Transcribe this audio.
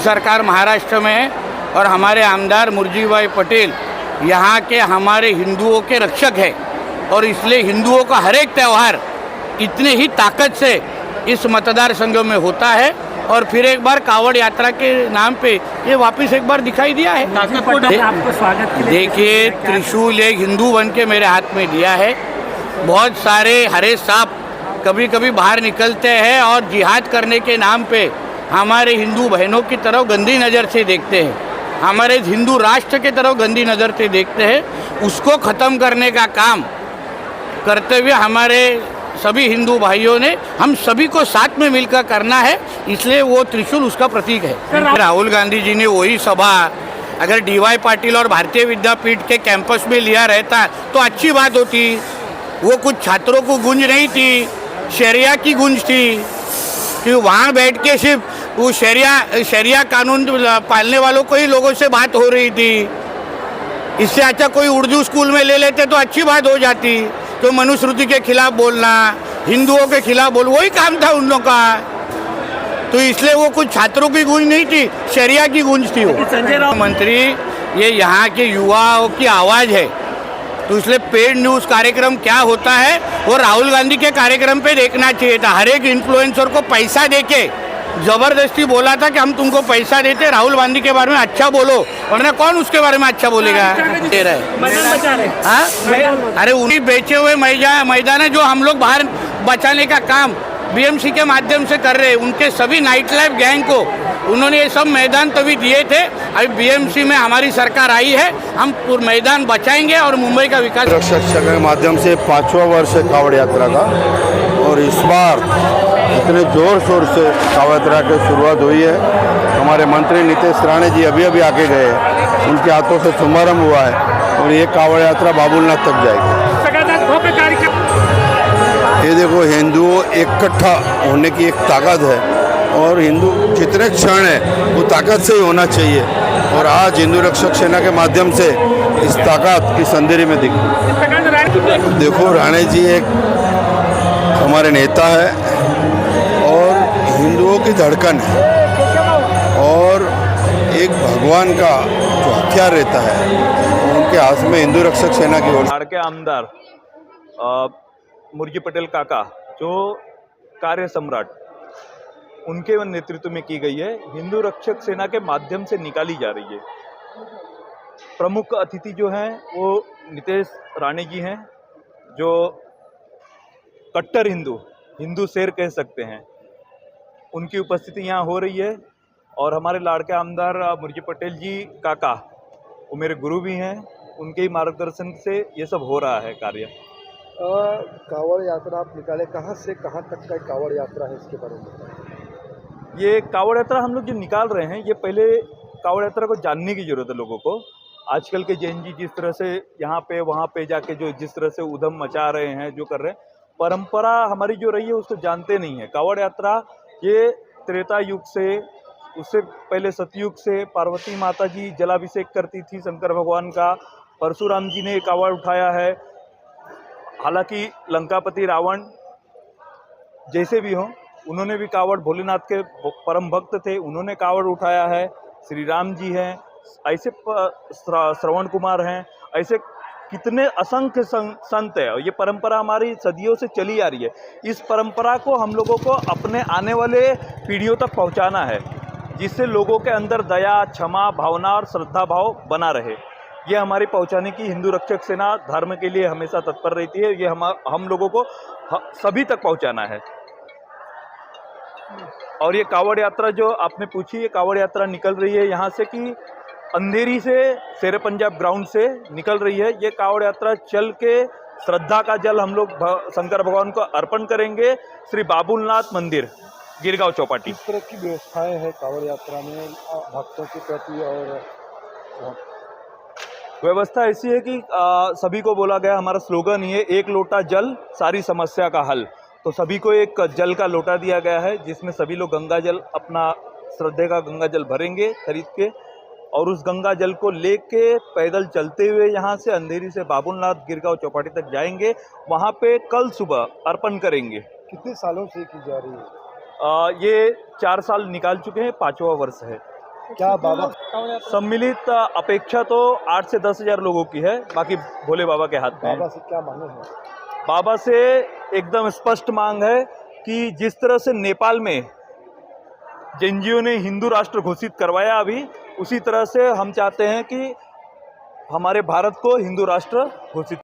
सरकार महाराष्ट्र में है और हमारे आमदार मुर्जी भाई पटेल यहाँ के हमारे हिंदुओं के रक्षक है और इसलिए हिंदुओं का हर एक त्यौहार इतने ही ताकत से इस मतदार संघ में होता है और फिर एक बार कावड़ यात्रा के नाम पे ये वापस एक बार दिखाई दिया है। आपको स्वागत के लिए देखिए, त्रिशूल एक हिंदू बन के मेरे हाथ में दिया है। बहुत सारे हरे सांप कभी कभी बाहर निकलते हैं और जिहाद करने के नाम पे हमारे हिंदू बहनों की तरफ गंदी नज़र से देखते हैं, हमारे हिंदू राष्ट्र की तरफ गंदी नज़र से देखते हैं। उसको ख़त्म करने का काम करते हुए हमारे सभी हिंदू भाइयों ने हम सभी को साथ में मिलकर करना है, इसलिए वो त्रिशूल उसका प्रतीक है। राहुल गांधी जी ने वही सभा अगर DY पाटिल और भारतीय विद्यापीठ के कैंपस में लिया रहता तो अच्छी बात होती। वो कुछ छात्रों को गूंज नहीं थी, शरिया की गूंज थी कि वहाँ बैठ के सिर्फ वो शरिया कानून पालने वालों को ही लोगों से बात हो रही थी। इससे अच्छा कोई उर्दू स्कूल में ले लेते तो अच्छी बात हो जाती। तो मनुस्मृति के खिलाफ बोलना, हिंदुओं के खिलाफ बोल, वही काम था उन लोगों का। तो इसलिए वो कुछ छात्रों की गूंज नहीं थी, शरिया की गूंज थी। वो मंत्री ये यहाँ के युवाओं की आवाज़ है, तो इसलिए पेड न्यूज़ कार्यक्रम क्या होता है वो राहुल गांधी के कार्यक्रम पे देखना चाहिए था। हर एक इन्फ्लुएंसर को पैसा देके ज़बरदस्ती बोला था कि हम तुमको पैसा देते, राहुल गांधी के बारे में अच्छा बोलो, वरना कौन उसके बारे में अच्छा बोलेगा। दे रहे हाँ, अरे उन्हीं बेचे हुए मैदान है जो हम लोग बाहर बचाने का काम BMC के माध्यम से कर रहे हैं। उनके सभी नाइट लाइफ गैंग को उन्होंने ये सब मैदान तभी दिए थे। अभी BMC में हमारी सरकार आई है, हम मैदान बचाएंगे और मुंबई का विकास। रक्षक के माध्यम से 5वां वर्ष है कावड़ यात्रा का और इस बार इतने ज़ोर शोर से कावड़ यात्रा की शुरुआत हुई है। हमारे मंत्री नितेश राणे जी अभी अभी आके गए, उनके हाथों से शुभारंभ हुआ है और ये कावड़ यात्रा बाबुलनाथ तक जाएगी। ये देखो, हिंदुओं इकट्ठा होने की एक ताकत है और हिंदू जितने क्षण है वो ताकत से ही होना चाहिए और आज हिंदू रक्षक सेना के माध्यम से इस ताकत की संदेरी में दिखी। देखो, राणे जी एक हमारे नेता है और हिंदुओं की धड़कन है और एक भगवान का जो हथियार रहता है उनके हाथ में हिंदू रक्षक सेना की ओर के आमदार मुर्जी पटेल काका जो कार्य सम्राट उनके नेतृत्व में की गई है, हिंदू रक्षक सेना के माध्यम से निकाली जा रही है। प्रमुख अतिथि जो हैं वो नितेश राणे जी हैं, जो कट्टर हिंदू शेर कह सकते हैं। उनकी उपस्थिति यहाँ हो रही है और हमारे लाड़के आमदार मुर्जी पटेल जी काका वो मेरे गुरु भी हैं, उनके ही मार्गदर्शन से ये सब हो रहा है कार्य। कावड़ यात्रा आप निकाले, कहाँ से कहाँ तक का कावड़ यात्रा है, इसके बारे में? ये कावड़ यात्रा हम लोग जो निकाल रहे हैं, ये पहले कावड़ यात्रा को जानने की ज़रूरत है लोगों को। आजकल के जैन जी जिस तरह से यहाँ पे वहाँ पे जाके जो जिस तरह से उधम मचा रहे हैं, जो कर रहे हैं, परंपरा हमारी जो रही है उसको जानते नहीं है। कावड़ यात्रा ये त्रेता युग से, उससे पहले सतयुग से पार्वती माता जी जलाभिषेक करती थी शंकर भगवान का, परशुराम जी ने कावड़ उठाया है। हालांकि लंकापति रावण जैसे भी हों, उन्होंने भी कावड़, भोलेनाथ के परम भक्त थे, उन्होंने कावड़ उठाया है। श्री राम जी हैं, ऐसे श्रवण कुमार हैं, ऐसे कितने असंख्य संत है। ये परंपरा हमारी सदियों से चली आ रही है। इस परंपरा को हम लोगों को अपने आने वाले पीढ़ियों तक पहुंचाना है, जिससे लोगों के अंदर दया, क्षमा भावना और श्रद्धा भाव बना रहे। ये हमारी पहुंचाने की हिंदू रक्षक सेना धर्म के लिए हमेशा तत्पर रहती है। ये हम लोगों को सभी तक पहुंचाना है। और ये कावड़ यात्रा जो आपने पूछी, ये कावड़ यात्रा निकल रही है यहाँ से कि अंधेरी से शेर पंजाब ग्राउंड से निकल रही है। ये कावड़ यात्रा चल के श्रद्धा का जल हम लोग शंकर भगवान को अर्पण करेंगे श्री बाबुलनाथ मंदिर, गिरगांव चौपाटी। किस तरह की व्यवस्थाएं हैं कावड़ यात्रा में भक्तों के प्रति? और व्यवस्था ऐसी है कि सभी को बोला गया, हमारा स्लोगन ये एक लोटा जल सारी समस्या का हल। तो सभी को एक जल का लोटा दिया गया है, जिसमें सभी लोग गंगा जल, अपना श्रद्धे का गंगा जल भरेंगे खरीद के, और उस गंगा जल को लेके पैदल चलते हुए यहाँ से अंधेरी से बाबुलनाथ गिरगांव चौपाटी तक जाएंगे। वहाँ पे कल सुबह अर्पण करेंगे। कितने सालों से की जा रही है? ये 4 साल निकाल चुके हैं, 5वां वर्ष है। क्या बाबा सम्मिलित अपेक्षा तो 8 से 10 हजार लोगों की है, बाकी भोले बाबा के हाथ में है। बाबा से क्या मांगे हैं? बाबा से एकदम स्पष्ट मांग है कि जिस तरह से नेपाल में जेएनजीओ ने हिंदू राष्ट्र घोषित करवाया अभी, उसी तरह से हम चाहते हैं कि हमारे भारत को हिंदू राष्ट्र घोषित